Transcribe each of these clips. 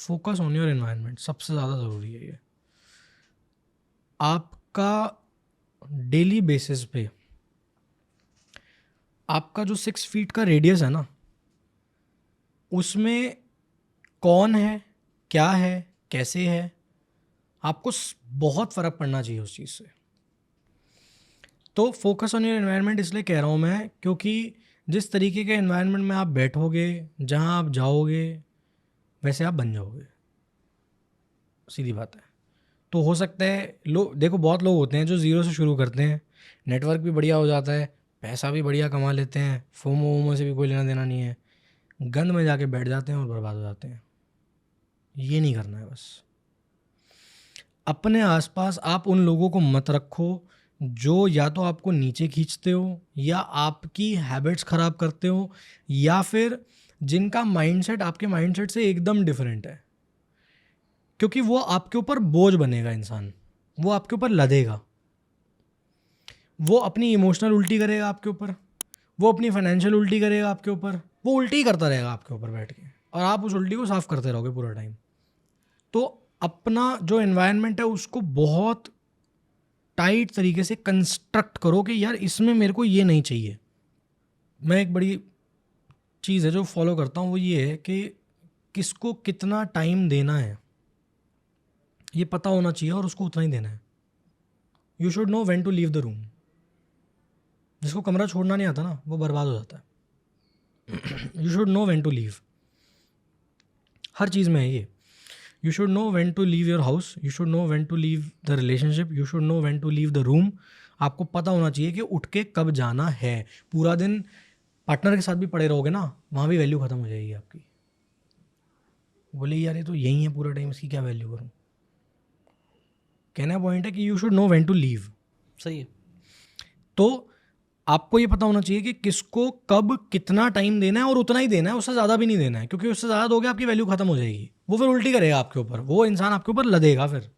Focus on your environment, सबसे ज़्यादा ज़रूरी है ये। आपका डेली बेसिस पे आपका जो 6 फीट का रेडियस है ना, उसमें कौन है, क्या है, कैसे है, आपको बहुत फ़र्क पड़ना चाहिए उस चीज़ से। तो फोकस ऑन योर एनवायरनमेंट इसलिए कह रहा हूँ मैं, क्योंकि जिस तरीके के एनवायरनमेंट में आप बैठोगे, जहाँ आप जाओगे, वैसे आप बन जाओगे, सीधी बात है। तो हो सकता है देखो बहुत लोग होते हैं जो ज़ीरो से शुरू करते हैं, नेटवर्क भी बढ़िया हो जाता है, पैसा भी बढ़िया कमा लेते हैं, फोमो वोमो से भी कोई लेना देना नहीं है, गंद में जाके बैठ जाते हैं और बर्बाद हो जाते हैं। ये नहीं करना है बस। अपने आसपास आप उन लोगों को मत रखो जो या तो आपको नीचे खींचते हो, या आपकी हैबिट्स ख़राब करते हो, या फिर जिनका माइंडसेट आपके माइंडसेट से एकदम डिफरेंट है, क्योंकि वो आपके ऊपर बोझ बनेगा इंसान, वो आपके ऊपर लदेगा, वो अपनी इमोशनल उल्टी करेगा आपके ऊपर, वो अपनी फाइनेंशियल उल्टी करेगा आपके ऊपर, वो उल्टी करता रहेगा आपके ऊपर बैठ के, और आप उस उल्टी को साफ करते रहोगे पूरा टाइम। तो अपना जो एनवायरनमेंट है उसको बहुत टाइट तरीके से कंस्ट्रक्ट करो कि यार इसमें मेरे को ये नहीं चाहिए। मैं एक बड़ी चीज़ है जो फॉलो करता हूँ, वो ये है कि किसको कितना टाइम देना है ये पता होना चाहिए, और उसको उतना ही देना है। You should know when to leave the room. जिसको कमरा छोड़ना नहीं आता ना, वो बर्बाद हो जाता है। You should know when to leave, हर चीज़ में है ये। You should know when to leave your house, you should know when to leave the relationship, you should know when to leave the room. आपको पता होना चाहिए कि उठ के कब जाना है। पूरा दिन पार्टनर के साथ भी पड़े रहोगे ना, वहाँ भी वैल्यू ख़त्म हो जाएगी आपकी। बोले यार ये तो यही है पूरा टाइम, इसकी क्या वैल्यू करूँ। कहना पॉइंट है कि you should know when to leave. सही है। तो आपको ये पता होना चाहिए कि किसको कब कितना टाइम देना है, और उतना ही देना है, उससे ज़्यादा भी नहीं देना है, क्योंकि उससे ज़्यादा दोगे आपकी वैल्यू ख़त्म हो जाएगी। वो फिर उल्टी करेगा आपके ऊपर, वो इंसान आपके ऊपर लदेगा फिर,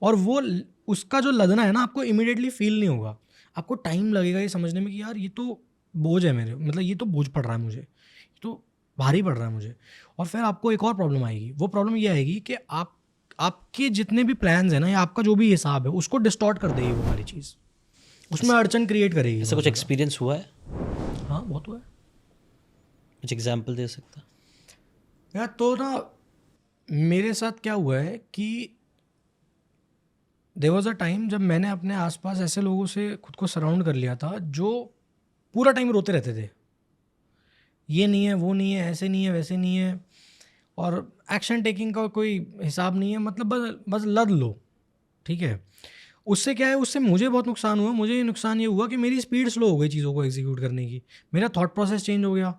और वो उसका जो लदना है ना आपको इमीडिएटली फील नहीं होगा। आपको टाइम लगेगा ये समझने में कि यार ये तो बोझ है मेरे, मतलब ये तो बोझ पड़ रहा है मुझे, ये तो भारी पड़ रहा है मुझे। और फिर आपको एक और प्रॉब्लम आएगी। वो प्रॉब्लम ये आएगी कि आपके जितने भी प्लान्स हैं ना, या आपका जो भी हिसाब है, उसको डिस्टॉर्ट कर देगी वो सारी चीज़, उसमें अड़चन क्रिएट करेगी ऐसा बहुत कुछ ज़्यादा। एक्सपीरियंस हुआ है? हाँ बहुत हुआ है कुछ एग्जांपल दे सकता? यार। तो ना मेरे साथ क्या हुआ है कि देयर वाज अ टाइम जब मैंने अपने आसपास ऐसे लोगों से खुद को सराउंड कर लिया था जो पूरा टाइम रोते रहते थे, ये नहीं है, वो नहीं है, ऐसे नहीं है, वैसे नहीं है, और एक्शन टेकिंग का कोई हिसाब नहीं है, मतलब बस बस लद लो, ठीक है। उससे क्या है, उससे मुझे बहुत नुकसान हुआ। मुझे नुकसान ये हुआ कि मेरी स्पीड स्लो हो गई चीज़ों को एग्जीक्यूट करने की, मेरा थॉट प्रोसेस चेंज हो गया।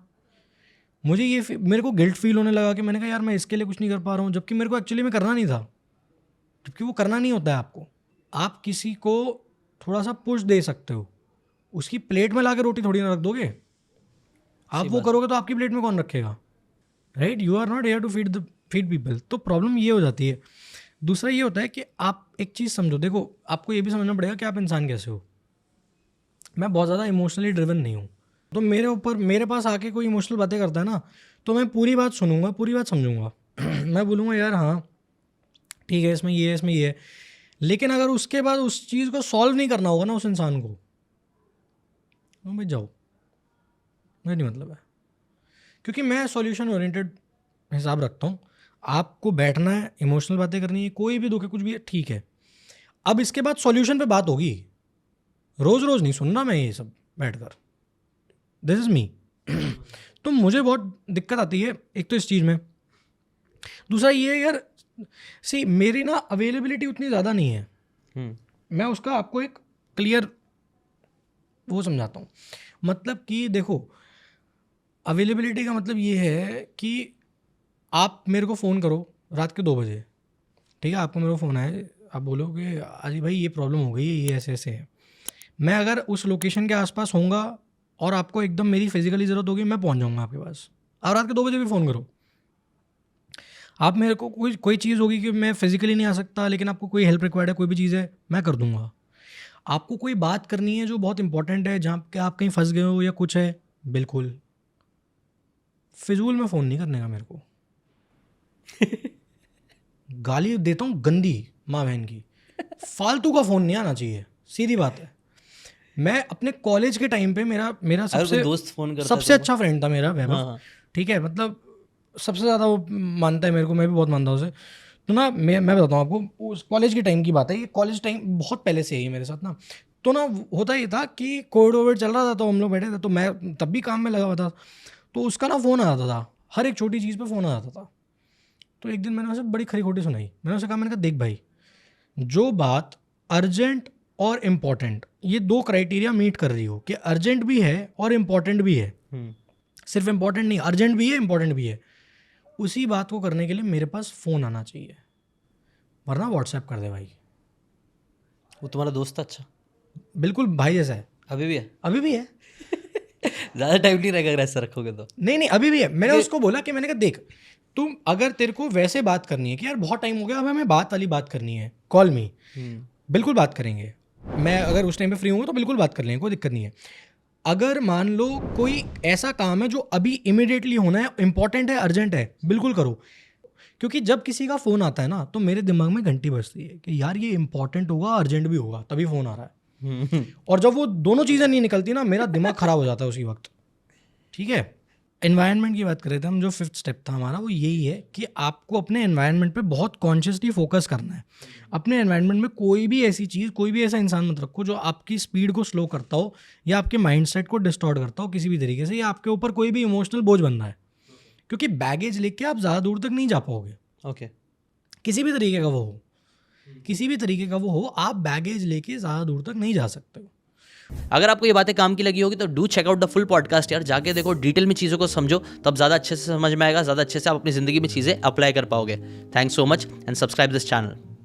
मेरे को गिल्ट फील होने लगा कि मैंने कहा यार मैं इसके लिए कुछ नहीं कर पा रहा हूँ, जबकि मेरे को एक्चुअली में करना नहीं था, जबकि वो करना नहीं होता है आपको। आप किसी को थोड़ा सा पुश दे सकते हो, उसकी प्लेट में ला के रोटी थोड़ी ना रख दोगे। आप सही वो बात है। करोगे तो आपकी प्लेट में कौन रखेगा, right. You are not here to feed people. तो प्रॉब्लम ये हो जाती है। दूसरा ये होता है कि आप एक चीज़ समझो, देखो आपको ये भी समझना पड़ेगा कि आप इंसान कैसे हो। मैं बहुत ज़्यादा इमोशनली ड्रिवन नहीं हूँ, तो मेरे पास आके कोई इमोशनल बातें करता है ना, तो मैं पूरी बात सुनूंगा, पूरी बात समझूंगा। मैं बोलूँगा यार हाँ ठीक है, इसमें ये है, इसमें ये है। लेकिन अगर उसके बाद उस चीज़ को सॉल्व नहीं करना होगा ना उस इंसान को, तो भाई जाओ, मुझे नहीं मतलब है। क्योंकि मैं सॉल्यूशन ओरिएंटेड हिसाब रखता हूँ। आपको बैठना है, इमोशनल बातें करनी है, कोई भी दुख है, कुछ भी है, ठीक है। अब इसके बाद सॉल्यूशन पे बात होगी, रोज़ रोज़ नहीं सुन रहा मैं ये सब बैठकर। This is me. तो मुझे बहुत दिक्कत आती है एक तो इस चीज़ में। दूसरा ये है यार, सी मेरी ना अवेलेबिलिटी उतनी ज़्यादा नहीं है। मैं उसका आपको एक क्लियर वो समझाता हूँ। मतलब कि देखो, अवेलेबिलिटी का मतलब ये है कि आप मेरे को फ़ोन करो रात के 2 बजे, ठीक है, आपको मेरे को फ़ोन आए, आप बोलो कि अजी भाई ये प्रॉब्लम हो गई है, ये ऐसे ऐसे है। मैं अगर उस लोकेशन के आसपास होऊंगा और आपको एकदम मेरी फिजिकली ज़रूरत होगी, मैं पहुंच जाऊंगा आपके पास। आप रात के 2 बजे भी फ़ोन करो, आप मेरे को कोई चीज़ होगी कि मैं फिजिकली नहीं आ सकता, लेकिन आपको कोई हेल्प रिक्वायर्ड है, कोई भी चीज़ है, मैं कर दूंगा। आपको कोई बात करनी है जो बहुत इंपॉर्टेंट है, जहाँ पे आप कहीं फंस गए हो या कुछ है, बिल्कुल फिजूल में फ़ोन नहीं करने का मेरे को। गाली देता हूँ गंदी माँ बहन की, फालतू का फ़ोन नहीं आना चाहिए, सीधी बात है। मैं अपने कॉलेज के टाइम पे मेरा अगर सबसे कोई दोस्त फोन करता सबसे अच्छा फ्रेंड था मेरा वैभव, हाँ। ठीक है, मतलब सबसे ज़्यादा वो मानता है मेरे को, मैं भी बहुत मानता हूँ उसे। तो ना मैं बताता हूँ आपको, उस कॉलेज के टाइम की बात है, ये कॉलेज टाइम बहुत पहले से है मेरे साथ ना। तो ना होता ये था कि कोविड वोविड चल रहा था, तो हम लोग बैठे थे, तो मैं तब भी काम में लगा हुआ था, तो उसका ना फ़ोन आ जाता था, हर एक छोटी चीज़ पे फ़ोन आ जाता था। तो एक दिन मैंने उसे बड़ी खरी खोटी सुनाई, मैंने उसे कहा, मैंने कहा देख भाई, जो बात अर्जेंट और इम्पॉर्टेंट, ये 2 क्राइटेरिया मीट कर रही हो कि अर्जेंट भी है और इम्पॉर्टेंट भी है, सिर्फ इम्पॉर्टेंट नहीं, अर्जेंट भी है इम्पॉर्टेंट भी है, उसी बात को करने के लिए मेरे पास फ़ोन आना चाहिए, वरना व्हाट्सएप कर दे भाई। वो तुम्हारा दोस्त था? अच्छा, बिल्कुल भाई जैसा है, अभी भी है? अभी भी है। ज़्यादा टाइम नहीं रहेगा अगर ऐसा रखोगे तो। नहीं नहीं, अभी भी है। मैंने उसको बोला कि मैंने कहा देख, तुम अगर तेरे को वैसे बात करनी है कि यार बहुत टाइम हो गया, अब हमें बात वाली बात करनी है, कॉल मी, बिल्कुल बात करेंगे, मैं अगर उस टाइम पे फ्री हूँ तो बिल्कुल बात कर लेंगे, कोई दिक्कत नहीं है। अगर मान लो कोई ऐसा काम है जो अभी इमिडिएटली होना है, इंपॉर्टेंट है, अर्जेंट है, बिल्कुल करो। क्योंकि जब किसी का फ़ोन आता है ना, तो मेरे दिमाग में घंटी बजती है कि यार ये इंपॉर्टेंट होगा, अर्जेंट भी होगा, तभी फ़ोन आ रहा है। और जब वो दोनों चीज़ें नहीं निकलती ना, मेरा दिमाग ख़राब हो जाता है उसी वक्त। ठीक है, एनवायरनमेंट की बात कर रहे थे हम, जो 5th स्टेप था हमारा वो यही है कि आपको अपने एनवायरनमेंट पे बहुत कॉन्शियसली फोकस करना है। अपने एनवायरनमेंट में कोई भी ऐसी चीज़, कोई भी ऐसा इंसान मत रखो जो आपकी स्पीड को स्लो करता हो या आपके माइंडसेट को डिस्टॉर्ट करता हो किसी भी तरीके से, या आपके ऊपर कोई भी इमोशनल बोझ बन रहा है। क्योंकि बैगेज लेके आप ज़्यादा दूर तक नहीं जा पाओगे, ओके। किसी भी तरीके का वो हो, किसी भी तरीके का वो हो, आप बैगेज लेके ज़्यादा दूर तक नहीं जा सकते हो। अगर आपको ये बातें काम की लगी होगी तो do check out the full podcast यार, जाके देखो, डिटेल में चीज़ों को समझो, तब ज़्यादा अच्छे से समझ में आएगा, ज़्यादा अच्छे से आप अपनी ज़िंदगी में चीज़ें अप्लाई कर पाओगे। Thanks so much and subscribe this channel.